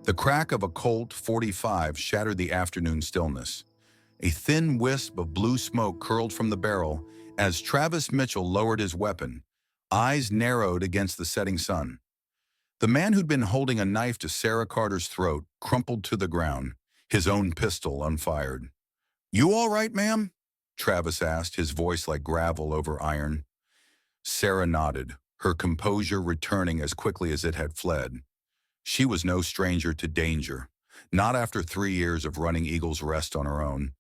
The crack of a Colt 45 shattered the afternoon stillness. A thin wisp of blue smoke curled from the barrel as Travis Mitchell lowered his weapon, eyes narrowed against the setting sun. The man who'd been holding a knife to Sarah Carter's throat crumpled to the ground, his own pistol unfired. "You all right, ma'am?" Travis asked, his voice like gravel over iron. Sarah nodded, her composure returning as quickly as it had fled. She was no stranger to danger, not after 3 years of running Eagle's Rest on her own,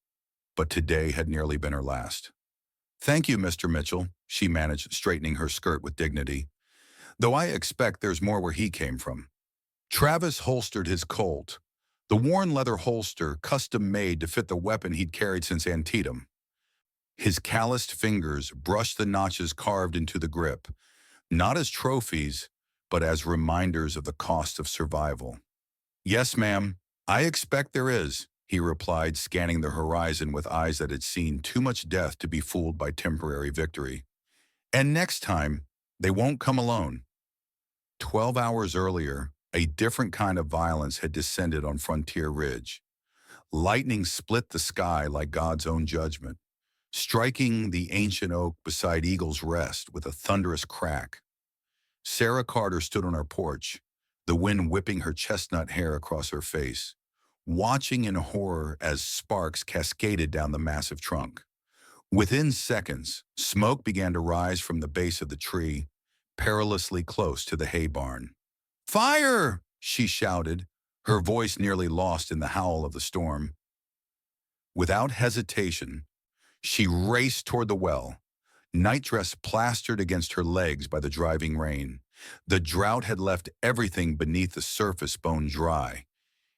but today had nearly been her last. "Thank you, Mr. Mitchell," she managed, straightening her skirt with dignity, "though I expect there's more where he came from." Travis holstered his Colt, the worn leather holster custom-made to fit the weapon he'd carried since Antietam. His calloused fingers brushed the notches carved into the grip, not as trophies, but as reminders of the cost of survival. "Yes, ma'am, I expect there is," he replied, scanning the horizon with eyes that had seen too much death to be fooled by temporary victory. "And next time, they won't come alone." 12 hours earlier, a different kind of violence had descended on Frontier Ridge. Lightning split the sky like God's own judgment, striking the ancient oak beside Eagle's Rest with a thunderous crack. Sarah Carter stood on her porch, the wind whipping her chestnut hair across her face, watching in horror as sparks cascaded down the massive trunk. Within seconds, smoke began to rise from the base of the tree, perilously close to the hay barn. "Fire!" she shouted, her voice nearly lost in the howl of the storm. Without hesitation, she raced toward the well, nightdress plastered against her legs by the driving rain. The drought had left everything beneath the surface bone dry.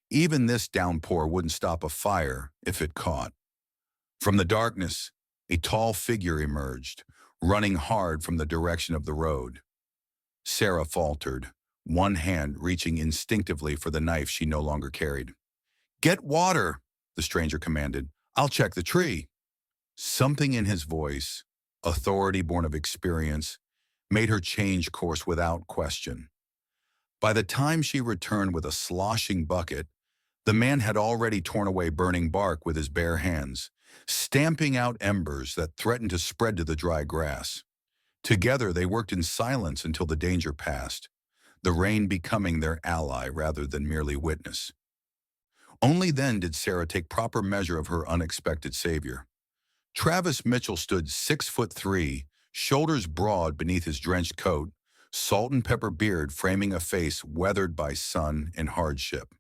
Even this downpour wouldn't stop a fire if it caught. From the darkness, a tall figure emerged, running hard from the direction of the road. Sarah faltered, one hand reaching instinctively for the knife she no longer carried. "Get water," the stranger commanded. "I'll check the tree." Something in his voice, authority born of experience, made her change course without question. By the time she returned with a sloshing bucket, the man had already torn away burning bark with his bare hands, stamping out embers that threatened to spread to the dry grass. Together they worked in silence until the danger passed, the rain becoming their ally rather than merely witness. Only then did Sarah take proper measure of her unexpected savior. Travis Mitchell stood 6'3", shoulders broad beneath his drenched coat, salt and pepper beard framing a face weathered by sun and hardship.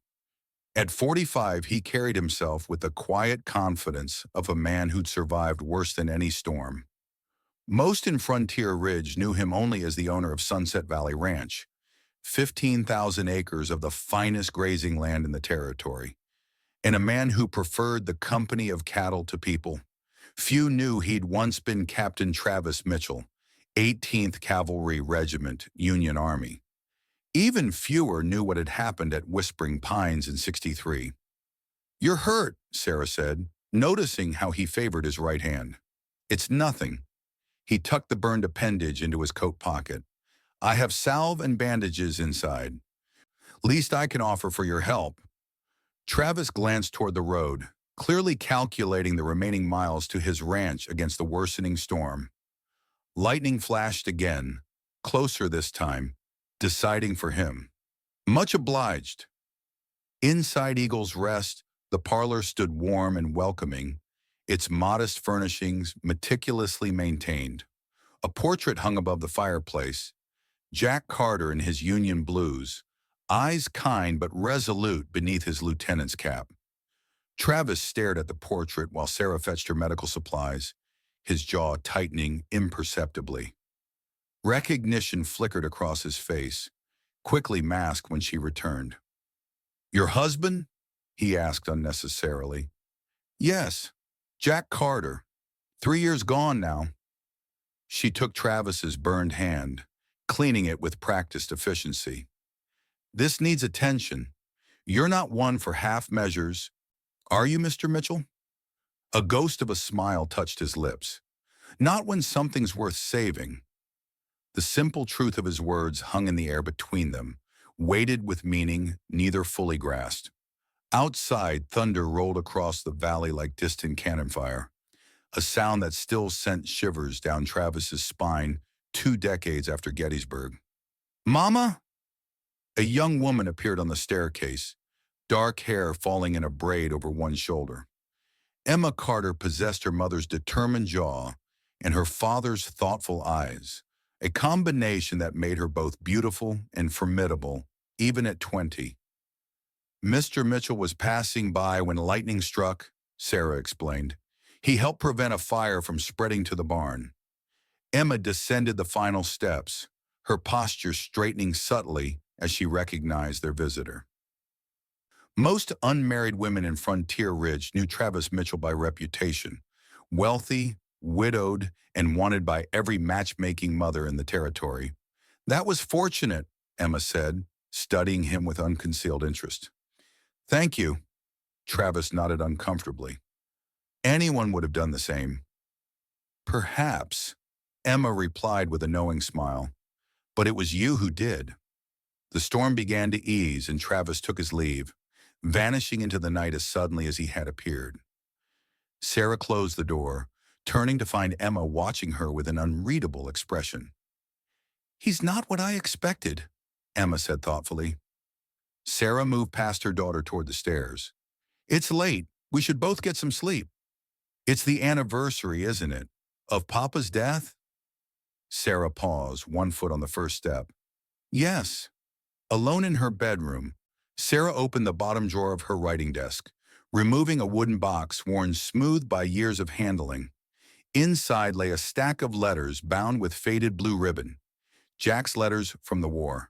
At 45, he carried himself with the quiet confidence of a man who'd survived worse than any storm. Most in Frontier Ridge knew him only as the owner of Sunset Valley Ranch, 15,000 acres of the finest grazing land in the territory, and a man who preferred the company of cattle to people. Few knew he'd once been Captain Travis Mitchell, 18th Cavalry Regiment, Union Army. Even fewer knew what had happened at Whispering Pines in '63. "You're hurt," Sarah said, noticing how he favored his right hand. "It's nothing." He tucked the burned appendage into his coat pocket. "I have salve and bandages inside. Least I can offer for your help." Travis glanced toward the road, clearly calculating the remaining miles to his ranch against the worsening storm. Lightning flashed again, closer this time, deciding for him. "Much obliged." Inside Eagle's Rest, the parlor stood warm and welcoming, its modest furnishings meticulously maintained. A portrait hung above the fireplace, Jack Carter in his Union blues, eyes kind but resolute beneath his lieutenant's cap. Travis stared at the portrait while Sarah fetched her medical supplies, his jaw tightening imperceptibly. Recognition flickered across his face, quickly masked when she returned. "Your husband?" he asked unnecessarily. "Yes, Jack Carter. 3 years gone now." She took Travis's burned hand, cleaning it with practiced efficiency. "This needs attention. You're not one for half measures, are you, Mr. Mitchell?" A ghost of a smile touched his lips. "Not when something's worth saving." The simple truth of his words hung in the air between them, weighted with meaning neither fully grasped. Outside, thunder rolled across the valley like distant cannon fire, a sound that still sent shivers down Travis's spine 2 decades after Gettysburg. "Mama?" A young woman appeared on the staircase, dark hair falling in a braid over one shoulder. Emma Carter possessed her mother's determined jaw and her father's thoughtful eyes, a combination that made her both beautiful and formidable, even at 20. "Mr. Mitchell was passing by when lightning struck," Sarah explained. "He helped prevent a fire from spreading to the barn." Emma descended the final steps, her posture straightening subtly as she recognized their visitor. Most unmarried women in Frontier Ridge knew Travis Mitchell by reputation, wealthy, widowed, and wanted by every matchmaking mother in the territory. "That was fortunate," Emma said, studying him with unconcealed interest. "Thank you," Travis nodded uncomfortably. "Anyone would have done the same." "Perhaps," Emma replied with a knowing smile, "but it was you who did." The storm began to ease and Travis took his leave, vanishing into the night as suddenly as he had appeared. Sarah closed the door, turning to find Emma watching her with an unreadable expression. "He's not what I expected," Emma said thoughtfully. Sarah moved past her daughter toward the stairs. "It's late. We should both get some sleep." "It's the anniversary, isn't it? Of Papa's death?" Sarah paused, one foot on the first step. "Yes." Alone in her bedroom, Sarah opened the bottom drawer of her writing desk, removing a wooden box worn smooth by years of handling. Inside lay a stack of letters bound with faded blue ribbon, Jack's letters from the war.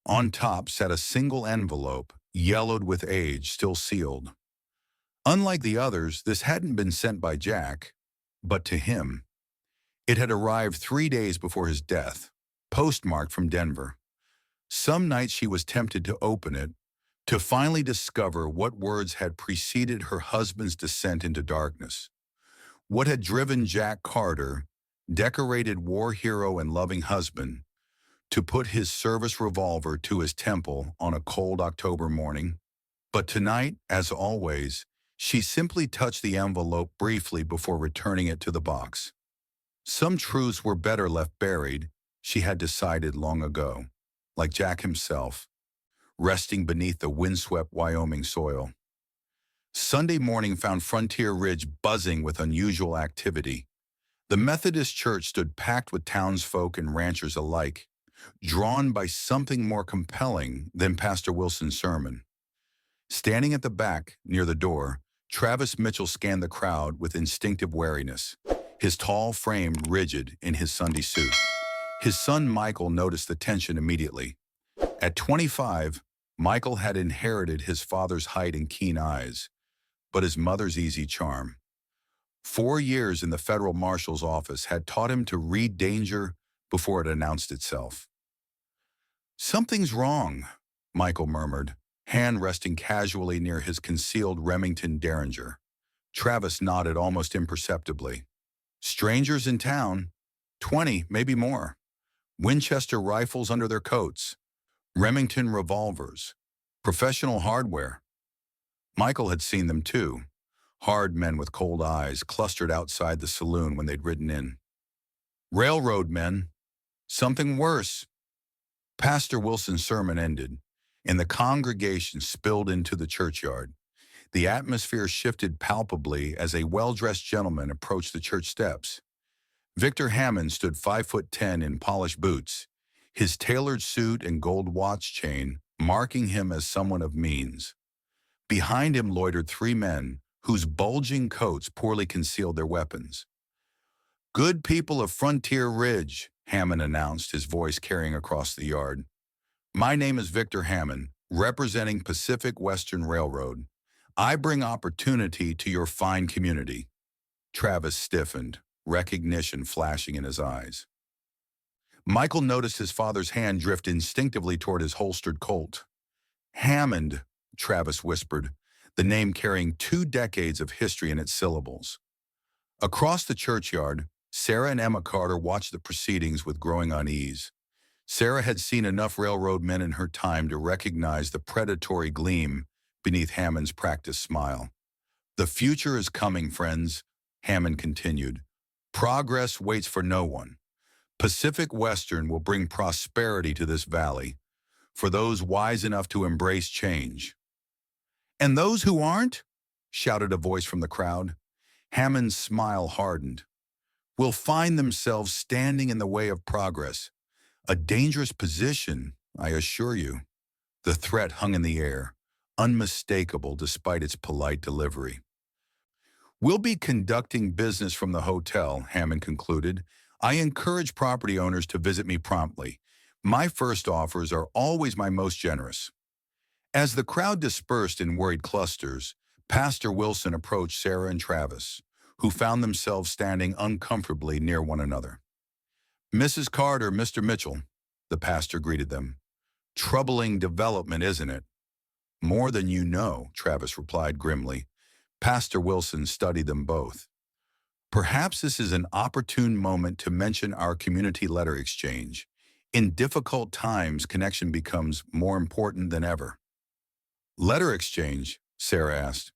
On top sat a single envelope, yellowed with age, still sealed. Unlike the others, this hadn't been sent by Jack, but to him. It had arrived 3 days before his death, postmarked from Denver. Some nights she was tempted to open it, to finally discover what words had preceded her husband's descent into darkness. What had driven Jack Carter, decorated war hero and loving husband, to put his service revolver to his temple on a cold October morning. But tonight, as always, she simply touched the envelope briefly before returning it to the box. Some truths were better left buried, she had decided long ago, like Jack himself, resting beneath the windswept Wyoming soil. Sunday morning found Frontier Ridge buzzing with unusual activity. The Methodist Church stood packed with townsfolk and ranchers alike, drawn by something more compelling than Pastor Wilson's sermon. Standing at the back, near the door, Travis Mitchell scanned the crowd with instinctive wariness, his tall frame rigid in his Sunday suit. His son Michael noticed the tension immediately. At 25, Michael had inherited his father's height and keen eyes, but his mother's easy charm. 4 years in the federal marshal's office had taught him to read danger before it announced itself. "Something's wrong," Michael murmured, hand resting casually near his concealed Remington Derringer. Travis nodded almost imperceptibly. "Strangers in town, 20, maybe more. Winchester rifles under their coats, Remington revolvers, professional hardware." Michael had seen them too, hard men with cold eyes clustered outside the saloon when they'd ridden in. "Railroad men. Something worse." Pastor Wilson's sermon ended, and the congregation spilled into the churchyard. The atmosphere shifted palpably as a well-dressed gentleman approached the church steps. Victor Hammond stood 5'10" in polished boots, his tailored suit and gold watch chain marking him as someone of means. Behind him loitered 3 men whose bulging coats poorly concealed their weapons. "Good people of Frontier Ridge," Hammond announced, his voice carrying across the yard. "My name is Victor Hammond, representing Pacific Western Railroad. I bring opportunity to your fine community." Travis stiffened, recognition flashing in his eyes. Michael noticed his father's hand drift instinctively toward his holstered Colt. "Hammond," Travis whispered, the name carrying 2 decades of history in its syllables. Across the churchyard, Sarah and Emma Carter watched the proceedings with growing unease. Sarah had seen enough railroad men in her time to recognize the predatory gleam beneath Hammond's practiced smile. "The future is coming, friends," Hammond continued. "Progress waits for no one. Pacific Western will bring prosperity to this valley for those wise enough to embrace change." "And those who aren't?" shouted a voice from the crowd. Hammond's smile hardened. "Will find themselves standing in the way of progress. A dangerous position, I assure you." The threat hung in the air, unmistakable despite its polite delivery. "We'll be conducting business from the hotel," Hammond concluded. "I encourage property owners to visit me promptly. My first offers are always my most generous." As the crowd dispersed in worried clusters, Pastor Wilson approached Sarah and Travis, who found themselves standing uncomfortably near one another. "Mrs. Carter, Mr. Mitchell," the pastor greeted them. "Troubling development, isn't it?" "More than you know," Travis replied grimly. Pastor Wilson studied them both. "Perhaps this is an opportune moment to mention our community letter exchange. In difficult times, connection becomes more important than ever." "Letter exchange?" Sarah asked.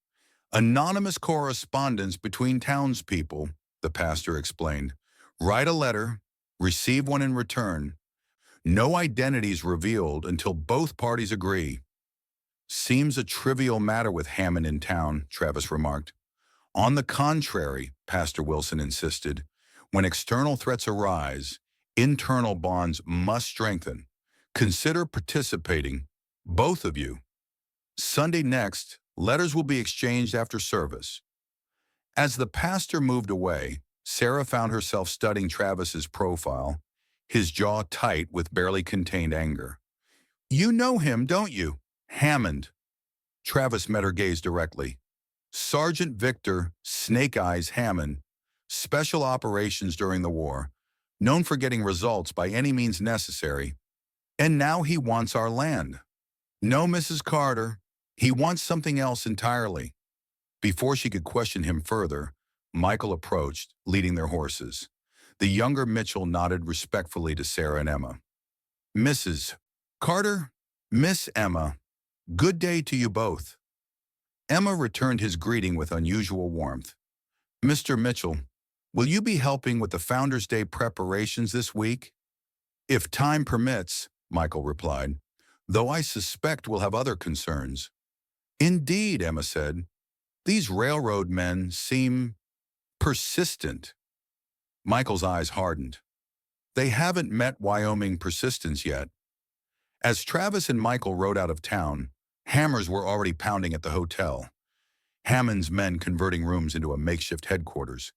"Anonymous correspondence between townspeople," the pastor explained. "Write a letter, receive one in return. No identities revealed until both parties agree." "Seems a trivial matter with Hammond in town," Travis remarked. "On the contrary," Pastor Wilson insisted, "when external threats arise, internal bonds must strengthen. Consider participating, both of you. Sunday next, letters will be exchanged after service." As the pastor moved away, Sarah found herself studying Travis's profile, his jaw tight with barely contained anger. "You know him, don't you? Hammond." Travis met her gaze directly. "Sergeant Victor Snake Eyes Hammond, special operations during the war, known for getting results by any means necessary. And now he wants our land." "No, Mrs. Carter, he wants something else entirely." Before she could question him further, Michael approached, leading their horses. The younger Mitchell nodded respectfully to Sarah and Emma. "Mrs. Carter, Miss Emma, good day to you both." Emma returned his greeting with unusual warmth. "Mr. Mitchell, will you be helping with the Founders' Day preparations this week?" "If time permits," Michael replied, "though I suspect we'll have other concerns." "Indeed," Emma said. "These railroad men seem persistent." Michael's eyes hardened. "They haven't met Wyoming persistence yet." As Travis and Michael rode out of town, hammers were already pounding at the hotel, Hammond's men converting rooms into a makeshift headquarters.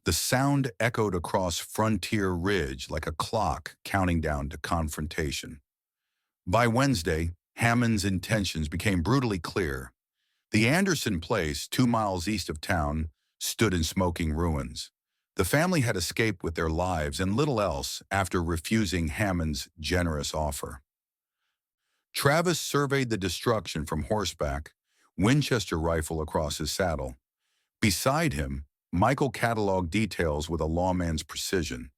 The sound echoed across Frontier Ridge like a clock counting down to confrontation. By Wednesday, Hammond's intentions became brutally clear. The Anderson place, 2 miles east of town, stood in smoking ruins. The family had escaped with their lives and little else after refusing Hammond's generous offer. Travis surveyed the destruction from horseback, Winchester rifle across his saddle. Beside him, Michael cataloged details with a lawman's precision.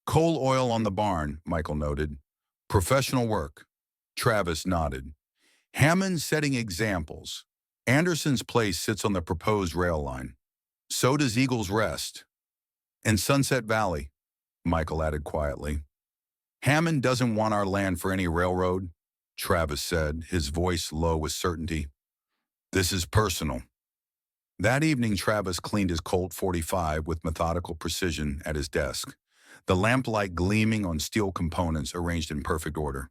"Coal oil on the barn," Michael noted. "Professional work." Travis nodded. "Hammond setting examples. Anderson's place sits on the proposed rail line. So does Eagle's Rest. And Sunset Valley," Michael added quietly. "Hammond doesn't want our land for any railroad," Travis said, his voice low with certainty. "This is personal." That evening, Travis cleaned his Colt 45 with methodical precision at his desk, the lamplight gleaming on steel components arranged in perfect order.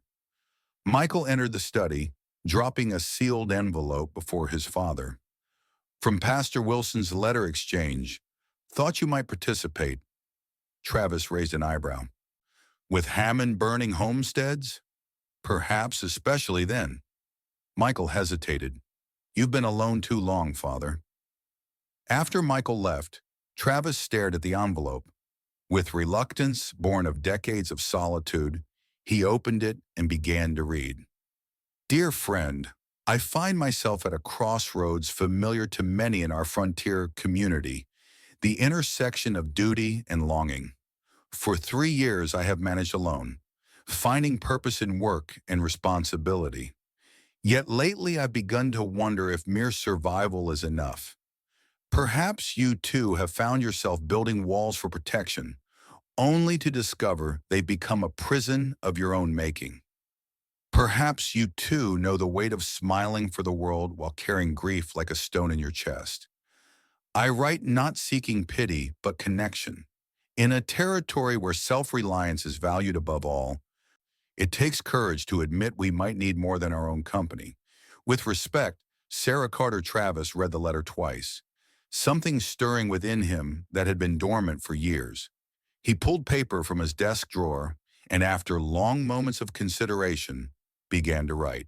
Michael entered the study, dropping a sealed envelope before his father. "From Pastor Wilson's letter exchange. Thought you might participate." Travis raised an eyebrow. "With Hammond burning homesteads?" "Perhaps especially then." Michael hesitated. "You've been alone too long, Father." After Michael left, Travis stared at the envelope. With reluctance born of decades of solitude, he opened it and began to read. "Dear friend, I find myself at a crossroads familiar to many in our frontier community, the intersection of duty and longing. For 3 years I have managed alone, finding purpose in work and responsibility. Yet lately I've begun to wonder if mere survival is enough. Perhaps you too have found yourself building walls for protection, only to discover they've become a prison of your own making. Perhaps you too know the weight of smiling for the world while carrying grief like a stone in your chest. I write not seeking pity, but connection. In a territory where self-reliance is valued above all, it takes courage to admit we might need more than our own company. With respect, Sarah Carter Travis read the letter twice, something stirring within him that had been dormant for years. He pulled paper from his desk drawer and, after long moments of consideration, began to write.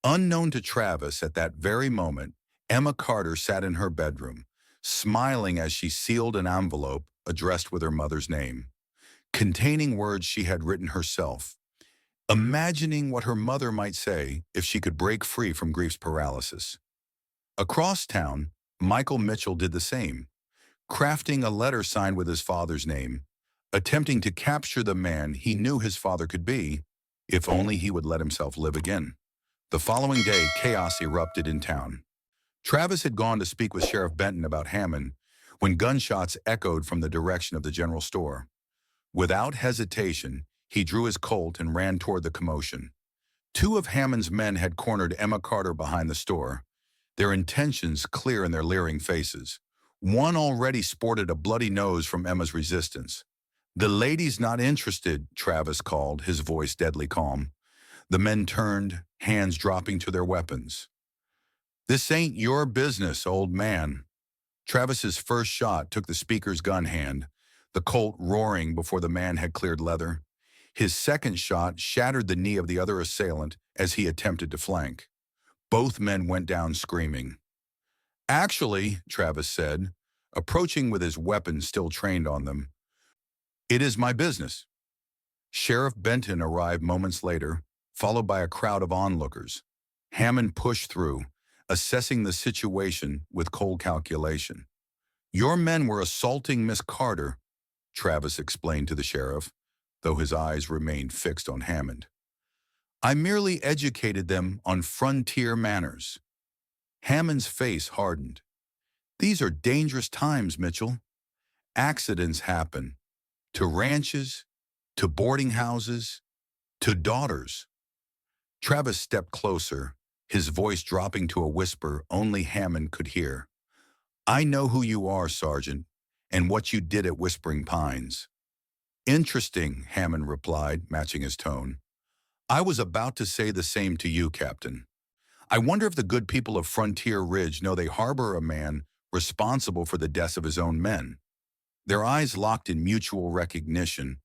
Unknown to Travis at that very moment, Emma Carter sat in her bedroom, smiling as she sealed an envelope addressed with her mother's name, containing words she had written herself, imagining what her mother might say if she could break free from grief's paralysis. Across town, Michael Mitchell did the same, crafting a letter signed with his father's name, attempting to capture the man he knew his father could be, if only he would let himself live again. The following day, chaos erupted in town. Travis had gone to speak with Sheriff Benton about Hammond when gunshots echoed from the direction of the general store. Without hesitation, he drew his Colt and ran toward the commotion. Two of Hammond's men had cornered Emma Carter behind the store, their intentions clear in their leering faces. One already sported a bloody nose from Emma's resistance. "The lady's not interested," Travis called, his voice deadly calm. The men turned, hands dropping to their weapons. "This ain't your business, old man." Travis's first shot took the speaker's gun hand, the Colt roaring before the man had cleared leather. His second shot shattered the knee of the other assailant as he attempted to flank. Both men went down screaming. "Actually," Travis said, approaching with his weapon still trained on them, "it is my business." Sheriff Benton arrived moments later, followed by a crowd of onlookers. Hammond pushed through, assessing the situation with cold calculation. "Your men were assaulting Miss Carter," Travis explained to the sheriff, though his eyes remained fixed on Hammond. "I merely educated them on frontier manners." Hammond's face hardened. "These are dangerous times, Mitchell. Accidents happen. To ranches, to boarding houses, to daughters." Travis stepped closer, his voice dropping to a whisper only Hammond could hear. "I know who you are, Sergeant, and what you did at Whispering Pines." "Interesting," Hammond replied, matching his tone. "I was about to say the same to you, Captain. I wonder if the good people of Frontier Ridge know they harbor a man responsible for the deaths of his own men." Their eyes locked in mutual recognition,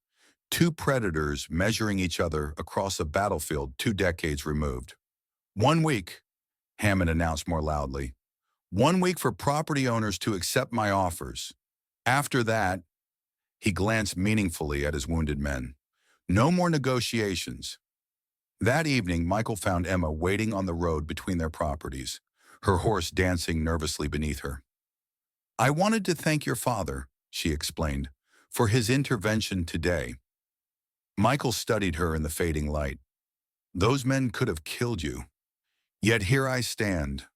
two predators measuring each other across a battlefield 2 decades removed. "1 week," Hammond announced more loudly. "1 week for property owners to accept my offers. After that," he glanced meaningfully at his wounded men, "no more negotiations." That evening, Michael found Emma waiting on the road between their properties, her horse dancing nervously beneath her. "I wanted to thank your father," she explained, "for his intervention today." Michael studied her in the fading light. "Those men could have killed you. Yet here I stand."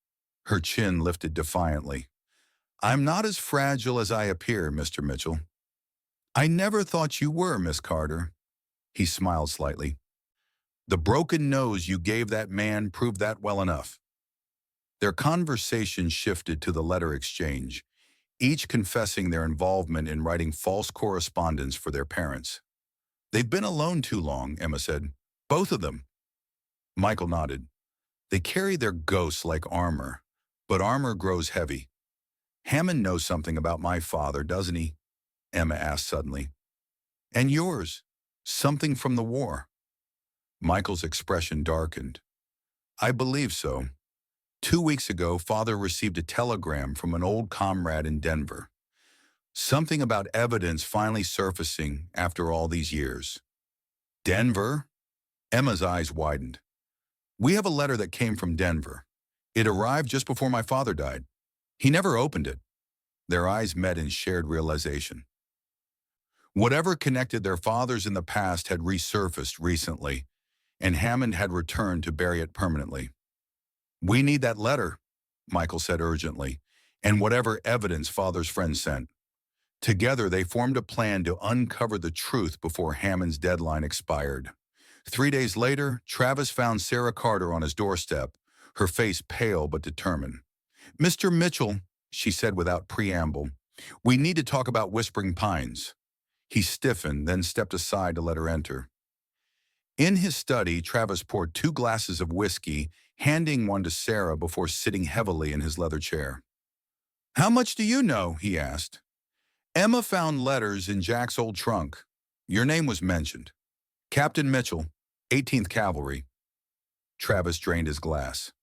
Her chin lifted defiantly. "I'm not as fragile as I appear, Mr. Mitchell." "I never thought you were, Miss Carter." He smiled slightly. "The broken nose you gave that man proved that well enough." Their conversation shifted to the letter exchange, each confessing their involvement in writing false correspondence for their parents. "They've been alone too long," Emma said. "Both of them." Michael nodded. "They carry their ghosts like armor, but armor grows heavy." "Hammond knows something about my father, doesn't he?" Emma asked suddenly. "And yours? Something from the war?" Michael's expression darkened. "I believe so. 2 weeks ago, Father received a telegram from an old comrade in Denver. Something about evidence finally surfacing after all these years." "Denver?" Emma's eyes widened. "We have a letter that came from Denver. It arrived just before my father died. He never opened it." Their eyes met in shared realization. Whatever connected their fathers in the past had resurfaced recently, and Hammond had returned to bury it permanently. "We need that letter," Michael said urgently, "and whatever evidence Father's friend sent." Together, they formed a plan to uncover the truth before Hammond's deadline expired. 3 days later, Travis found Sarah Carter on his doorstep, her face pale but determined. "Mr. Mitchell," she said without preamble, "we need to talk about Whispering Pines." He stiffened, then stepped aside to let her enter. In his study, Travis poured 2 glasses of whiskey, handing one to Sarah before sitting heavily in his leather chair. "How much do you know?" he asked. "Emma found letters in Jack's old trunk. Your name was mentioned. Captain Mitchell, 18th Cavalry." Travis drained his glass.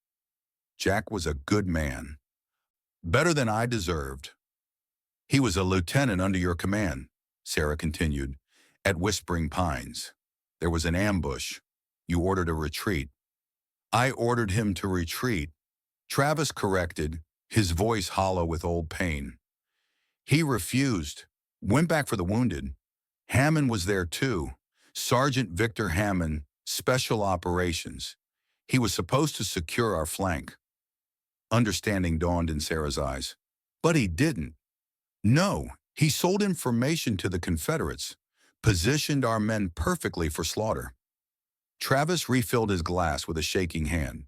"Jack was a good man. Better than I deserved." "He was a lieutenant under your command," Sarah continued, "at Whispering Pines. There was an ambush. You ordered a retreat." "I ordered him to retreat," Travis corrected, his voice hollow with old pain. "He refused. Went back for the wounded. Hammond was there too. Sergeant Victor Hammond, Special Operations. He was supposed to secure our flank." Understanding dawned in Sarah's eyes. "But he didn't." "No, he sold information to the Confederates, positioned our men perfectly for slaughter." Travis refilled his glass with a shaking hand.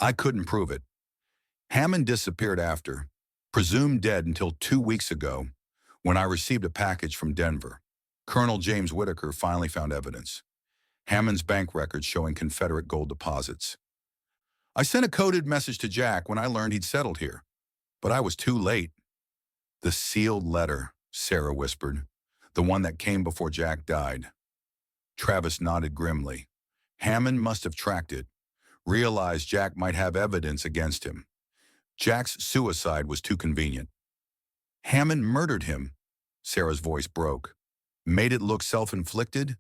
"I couldn't prove it. Hammond disappeared after, presumed dead until 2 weeks ago, when I received a package from Denver. Colonel James Whitaker finally found evidence. Hammond's bank records showing Confederate gold deposits. I sent a coded message to Jack when I learned he'd settled here, but I was too late." "The sealed letter," Sarah whispered, "the one that came before Jack died." Travis nodded grimly. Hammond must have tracked it, realized Jack might have evidence against him. Jack's suicide was too convenient. "Hammond murdered him," Sarah's voice broke. "Made it look self-inflicted?"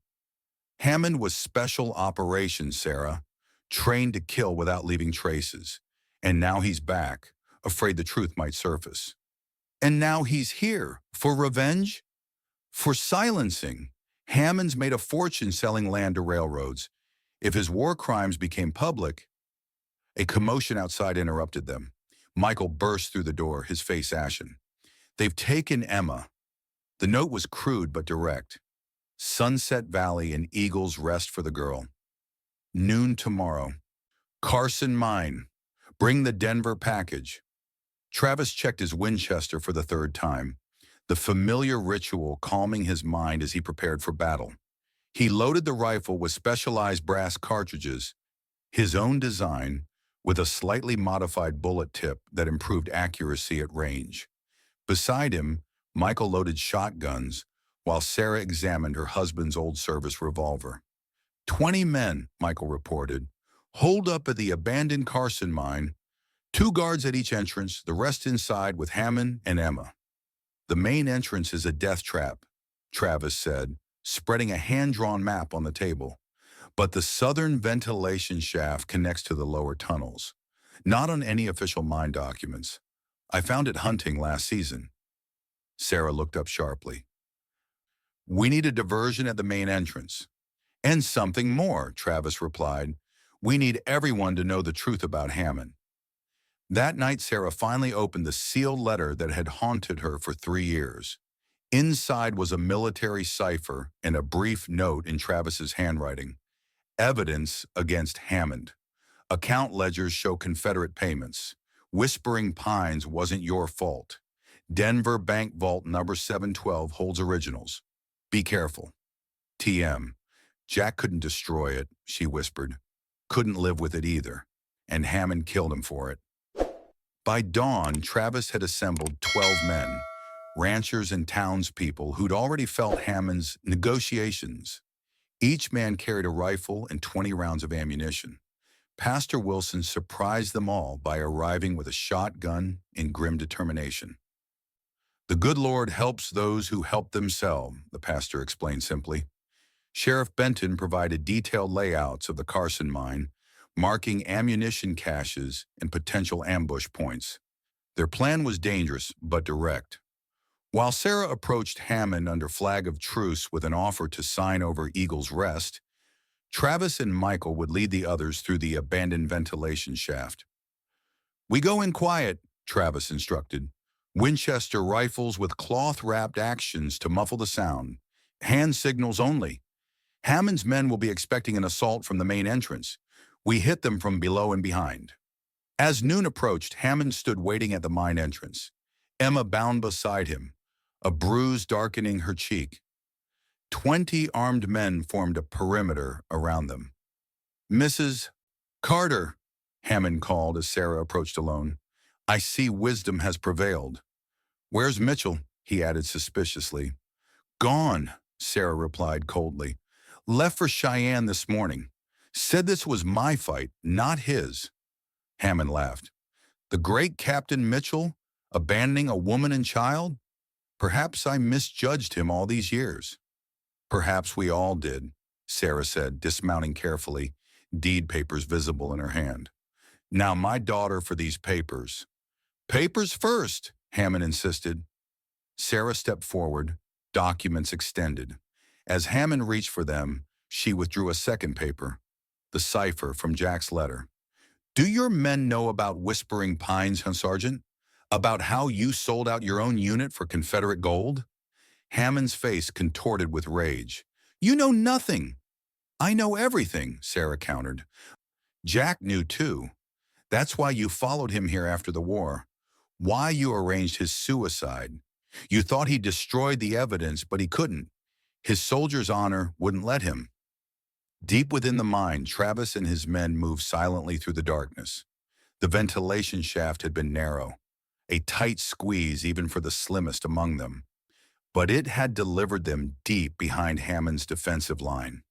"Hammond was special operations, Sarah, trained to kill without leaving traces. And now he's back, afraid the truth might surface. And now he's here, for revenge? For silencing. Hammond's made a fortune selling land to railroads. If his war crimes became public..." A commotion outside interrupted them. Michael burst through the door, his face ashen. "They've taken Emma." The note was crude but direct. "Sunset Valley and Eagles Rest for the girl. Noon tomorrow. Carson Mine. Bring the Denver package." Travis checked his Winchester for the 3rd time, the familiar ritual calming his mind as he prepared for battle. He loaded the rifle with specialized brass cartridges, his own design, with a slightly modified bullet tip that improved accuracy at range. Beside him, Michael loaded shotguns, while Sarah examined her husband's old service revolver. 20 men, Michael reported, holed up at the abandoned Carson Mine, 2 guards at each entrance, the rest inside with Hammond and Emma. "The main entrance is a death trap," Travis said, spreading a hand-drawn map on the table. "But the southern ventilation shaft connects to the lower tunnels. Not on any official mine documents. I found it hunting last season." Sarah looked up sharply. "We need a diversion at the main entrance." "And something more," Travis replied. "We need everyone to know the truth about Hammond." That night, Sarah finally opened the sealed letter that had haunted her for 3 years. Inside was a military cipher and a brief note in Travis's handwriting. Evidence against Hammond. Account ledgers show Confederate payments. Whispering Pines wasn't your fault. Denver Bank Vault number 712 holds originals. Be careful. TM. Jack couldn't destroy it, she whispered. Couldn't live with it either. And Hammond killed him for it. By dawn, Travis had assembled 12 men, ranchers and townspeople who'd already felt Hammond's negotiations. Each man carried a rifle and 20 rounds of ammunition. Pastor Wilson surprised them all by arriving with a shotgun in grim determination. "The good Lord helps those who help themselves," the pastor explained simply. Sheriff Benton provided detailed layouts of the Carson Mine, marking ammunition caches and potential ambush points. Their plan was dangerous but direct. While Sarah approached Hammond under flag of truce with an offer to sign over Eagle's Rest, Travis and Michael would lead the others through the abandoned ventilation shaft. "We go in quiet," Travis instructed. "Winchester rifles with cloth-wrapped actions to muffle the sound. Hand signals only. Hammond's men will be expecting an assault from the main entrance. We hit them from below and behind." As noon approached, Hammond stood waiting at the mine entrance. Emma bound beside him, a bruise darkening her cheek. 20 armed men formed a perimeter around them. "Mrs. Carter," Hammond called as Sarah approached alone. "I see wisdom has prevailed." "Where's Mitchell?" he added suspiciously. "Gone," Sarah replied coldly. "Left for Cheyenne this morning. Said this was my fight, not his." Hammond laughed. "The great Captain Mitchell, abandoning a woman and child? Perhaps I misjudged him all these years." "Perhaps we all did," Sarah said, dismounting carefully, deed papers visible in her hand. "Now my daughter for these papers." "Papers first," Hammond insisted. Sarah stepped forward, documents extended. As Hammond reached for them, she withdrew a second paper, the cipher from Jack's letter. "Do your men know about Whispering Pines, Sergeant? About how you sold out your own unit for Confederate gold?" Hammond's face contorted with rage. "You know nothing." "I know everything," Sarah countered. "Jack knew too. That's why you followed him here after the war. Why you arranged his suicide. You thought he destroyed the evidence, but he couldn't. His soldier's honor wouldn't let him." Deep within the mine, Travis and his men moved silently through the darkness. The ventilation shaft had been narrow, a tight squeeze even for the slimmest among them. But it had delivered them deep behind Hammond's defensive line.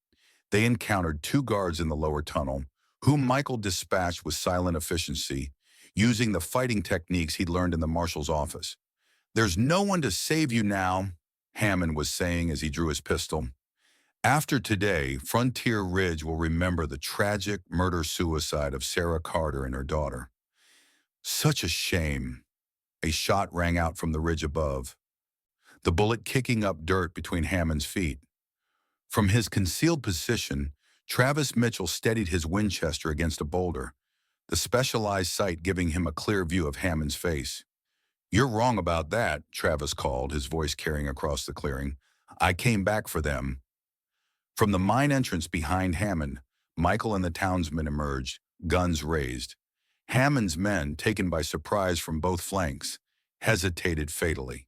They encountered two guards in the lower tunnel, whom Michael dispatched with silent efficiency, using the fighting techniques he'd learned in the marshal's office. "There's no one to save you now," Hammond was saying as he drew his pistol. "After today, Frontier Ridge will remember the tragic murder-suicide of Sarah Carter and her daughter." "Such a shame." A shot rang out from the ridge above, the bullet kicking up dirt between Hammond's feet. From his concealed position, Travis Mitchell steadied his Winchester against a boulder, the specialized sight giving him a clear view of Hammond's face. "You're wrong about that," Travis called, his voice carrying across the clearing. "I came back for them." From the mine entrance behind Hammond, Michael and the townsmen emerged, guns raised. Hammond's men, taken by surprise from both flanks, hesitated fatally.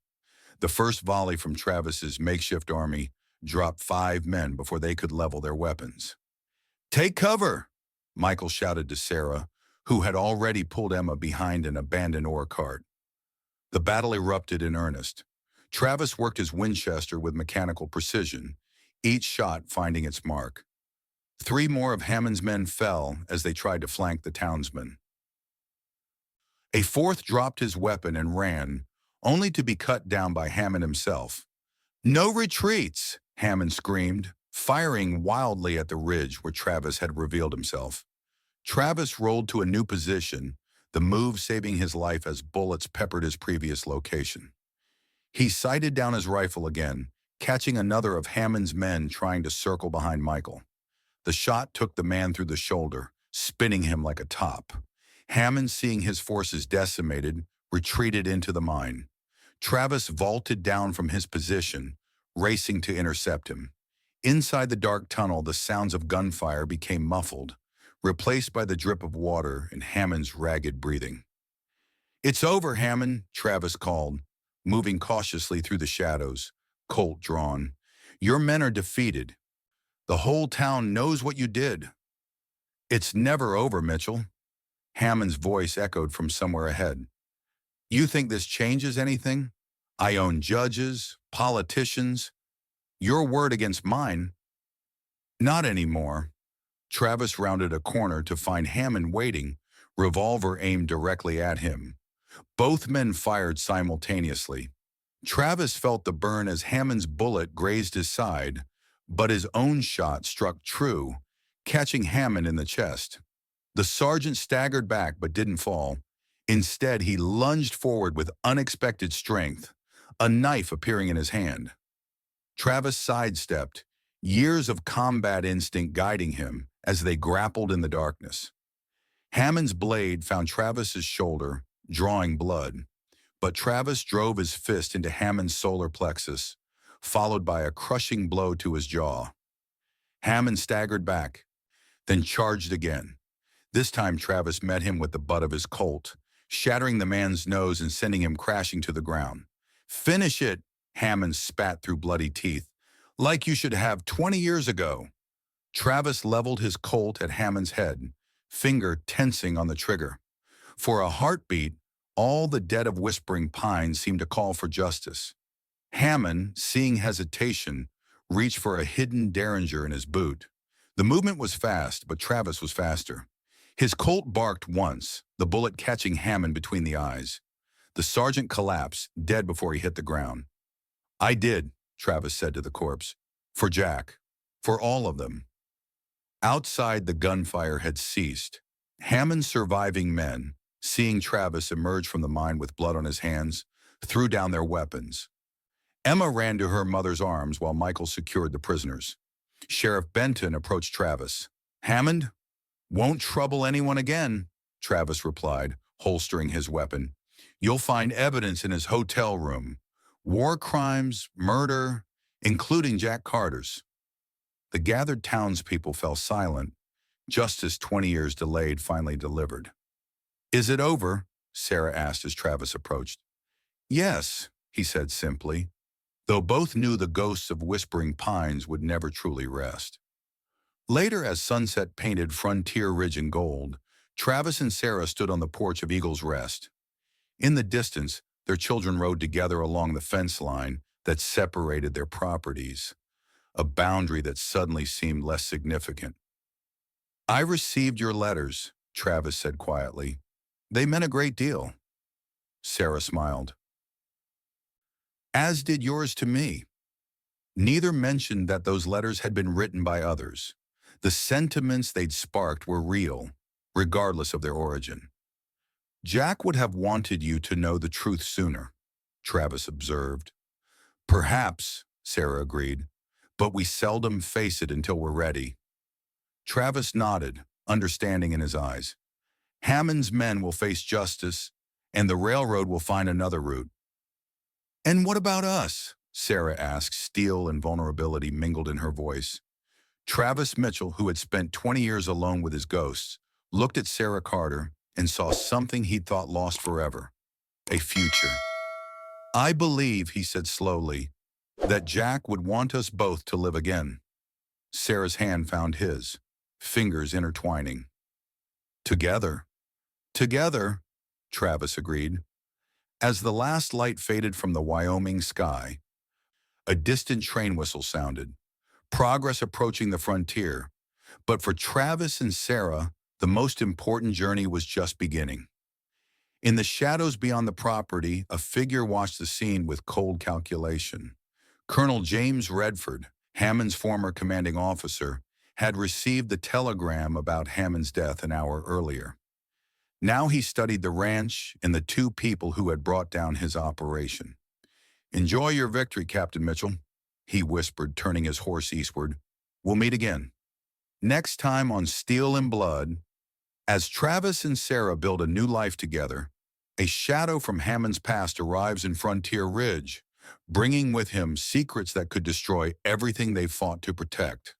The first volley from Travis's makeshift army dropped 5 men before they could level their weapons. "Take cover!" Michael shouted to Sarah, who had already pulled Emma behind an abandoned ore cart. The battle erupted in earnest. Travis worked his Winchester with mechanical precision, each shot finding its mark. 3 more of Hammond's men fell as they tried to flank the townsmen. A fourth dropped his weapon and ran, only to be cut down by Hammond himself. "No retreats!" Hammond screamed, firing wildly at the ridge where Travis had revealed himself. Travis rolled to a new position, the move saving his life as bullets peppered his previous location. He sighted down his rifle again, catching another of Hammond's men trying to circle behind Michael. The shot took the man through the shoulder, spinning him like a top. Hammond, seeing his forces decimated, retreated into the mine. Travis vaulted down from his position, racing to intercept him. Inside the dark tunnel, the sounds of gunfire became muffled, replaced by the drip of water and Hammond's ragged breathing. "It's over, Hammond," Travis called, moving cautiously through the shadows, Colt drawn. "Your men are defeated. The whole town knows what you did." "It's never over, Mitchell." Hammond's voice echoed from somewhere ahead. "You think this changes anything? I own judges, politicians. Your word against mine." "Not anymore." Travis rounded a corner to find Hammond waiting, revolver aimed directly at him. Both men fired simultaneously. Travis felt the burn as Hammond's bullet grazed his side, but his own shot struck true, catching Hammond in the chest. The sergeant staggered back but didn't fall. Instead, he lunged forward with unexpected strength. a knife appearing in his hand. Travis sidestepped, years of combat instinct guiding him as they grappled in the darkness. Hammond's blade found Travis's shoulder, drawing blood, but Travis drove his fist into Hammond's solar plexus, followed by a crushing blow to his jaw. Hammond staggered back, then charged again. This time Travis met him with the butt of his Colt, shattering the man's nose and sending him crashing to the ground. "Finish it," Hammond spat through bloody teeth. "Like you should have 20 years ago." Travis leveled his Colt at Hammond's head, finger tensing on the trigger. For a heartbeat, all the dead of Whispering Pines seemed to call for justice. Hammond, seeing hesitation, reached for a hidden derringer in his boot. The movement was fast, but Travis was faster. His Colt barked once, the bullet catching Hammond between the eyes. The sergeant collapsed, dead before he hit the ground. "I did," Travis said to the corpse. "For Jack. For all of them." Outside, the gunfire had ceased. Hammond's surviving men, seeing Travis emerge from the mine with blood on his hands, threw down their weapons. Emma ran to her mother's arms while Michael secured the prisoners. Sheriff Benton approached Travis. "Hammond won't trouble anyone again," Travis replied, holstering his weapon. "You'll find evidence in his hotel room. War crimes, murder, including Jack Carter's." The gathered townspeople fell silent. Justice 20 years delayed finally delivered. "Is it over?" Sarah asked as Travis approached. "Yes," he said simply, though both knew the ghosts of Whispering Pines would never truly rest. Later, as sunset painted Frontier Ridge in gold, Travis and Sarah stood on the porch of Eagle's Rest. In the distance, their children rode together along the fence line that separated their properties, a boundary that suddenly seemed less significant. "I received your letters," Travis said quietly. "They meant a great deal." Sarah smiled. "As did yours to me." Neither mentioned that those letters had been written by others. The sentiments they'd sparked were real, regardless of their origin. "Jack would have wanted you to know the truth sooner," Travis observed. "Perhaps," Sarah agreed, "but we seldom face it until we're ready." Travis nodded, understanding in his eyes. Hammond's men will face justice, and the railroad will find another route. "And what about us?" Sarah asked, steel and vulnerability mingled in her voice. Travis Mitchell, who had spent 20 years alone with his ghosts, looked at Sarah Carter and saw something he'd thought lost forever: a future. "I believe," he said slowly, "that Jack would want us both to live again." Sarah's hand found his, fingers intertwining. "Together." "Together," Travis agreed. As the last light faded from the Wyoming sky, a distant train whistle sounded, progress approaching the frontier. But for Travis and Sarah, the most important journey was just beginning. In the shadows beyond the property, a figure watched the scene with cold calculation. Colonel James Redford, Hammond's former commanding officer, had received the telegram about Hammond's death an hour earlier. Now he studied the ranch and the two people who had brought down his operation. "Enjoy your victory, Captain Mitchell," he whispered, turning his horse eastward. "We'll meet again. Next time on Steel and Blood." As Travis and Sarah build a new life together, a shadow from Hammond's past arrives in Frontier Ridge, bringing with him secrets that could destroy everything they fought to protect.